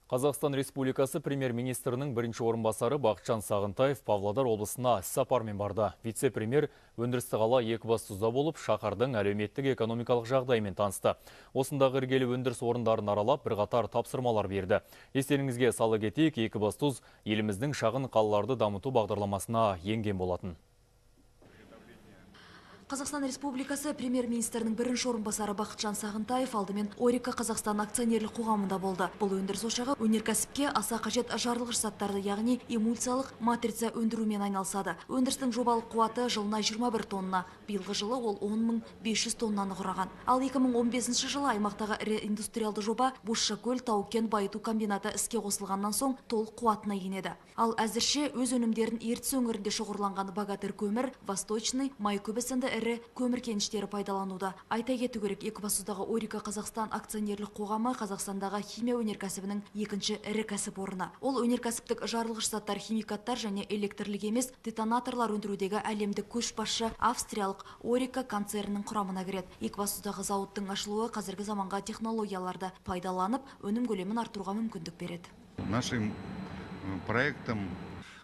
Қазақстан Республикасы премьер-министрінің бірінші орынбасары Бақытжан Сағынтаев Павлодар облысына іс-сапармен барды. Вице-премьер өндірісті қала Екібастұзда болып, шаһардың әлеуметтік экономикалық жағдайымен танысты. Осындағы іргелі өндіріс орындарын аралап, бірқатар тапсырмалар берді. Естеріңізге сала кетейік, Екібастұз еліміздің шағын қалаларды дамыту бағдарламасына енген болатын. Қазақстан Республикасы премьер-министрінің бірінші орынбасары Бақытжан Сағынтаев алдымен Орика Қазақстан акционерлік қоғамында болды. Бұл өндіріс ошағы өнеркәсіпке аса қажет жарылғыш заттарды, яғни эмульсиялық матрица өндірумен айналысады. Өндірістің жобалық қуаты жылына 21 тонна. Биылғы жылы ол 10.500 тоннаны құраған. Ал 2015 жылы аймақтағы ірі индустриалды жоба Бозшакөл тау-кен байыту комбинаты іске қосылғаннан соң толық қуатына енеді. Ал әзірше өз өнімдерін Ертіс өңірінде шоғырланған Богатырь көмір, Восточный, Майкөбе сынды ірі көмір кеніштері пайдалануда. Айта кету керек, Екібастұздағы Орика Қазақстан акционерлік қоғамы Қазақстандағы химия өнеркәсібінің екінші ірі кәсіпорны. Ол өнеркәсіптік жарылғыш заттар, химикаттар және электрлік емес детонаторлар өндірудегі әлемдік көшбасшы австриялық Орика концернінің құрамына кіреді. Екібастұздағы зауыттың ашылуы қазіргі заманға технологияларды пайдаланып, өнім көлемін артыруға мүмкіндік береді. Нашим проектом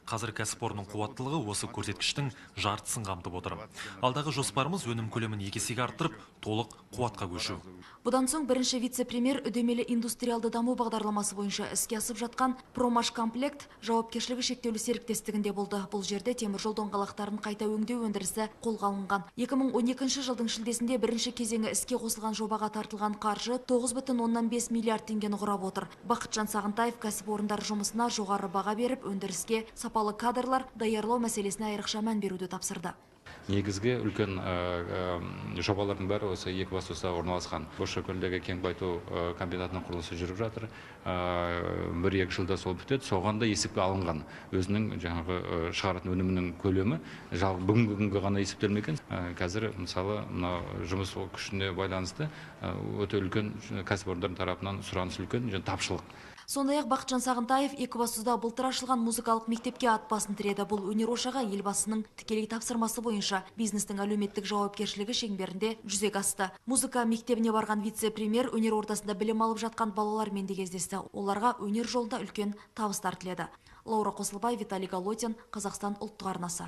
қазір кәсіпорынның қуаттылығы осы көрсеткіштің жартысын қамтып отыр. Алдағы жоспарымыз өнім көлемін 2 есеге арттырып, толық қуатқа көшу. Бұдан соң бірінші вице-премьер үдемелі индустриалды даму бағдарламасы бойынша іске асып жатқан Промашкомплект жауапкершілігі шектеулі серіктестігінде болды. Бұл жерде теміржол доңғалақтарын қайта өңдеу өндірісі қолға алынған. 2012 жылдың шілдесінде бірінші кезеңі іске қосылған жобаға тартылған қаржы 9,5 миллиард теңгені құрап отыр. Бақытжан Сағынтаев кәсіпорындар жұмысына жоғары баға беріп, өндіріске сапалы кадрлар даярлау мәселесіне айрықша мән беруді тапсырды. Негізгі үлкен жобалардың бәрі осы Екібастұзда орналасқан. Бозшакөлдегі кен байыту комбинатының құрылысы жүріп жатыр. 1-2 жылда сол бітеді. Соған да есепке алынған. Өзінің жаңағы шығаратын өнімінің көлемі бүгінгі күнге ғана есептелмеген. Қазір мысалы жұмыс күшіне байланысты өте үлкен кәсіпорындар тарапынан сұраныс үлкен, тапшылық. Сондай-ақ Бақытжан Сағынтаев Екібастұзда былтыр ашылған музыкалық мектепке ат басын тіреді. Бұл өнер ошағы елбасының тікелей тапсырмасы бойынша бизнестің әлеуметтік жауапкершілігі шеңберінде жүзеге асты. Музыка мектебіне барған вице-премьер өнер ордасында білім алып жатқан балалармен де кездесті. Оларға өнер жолында үлкен табыстар тіледі. Лаура Қосылбай, Виталий Голотин, Қазақстан ұлттық арнасы.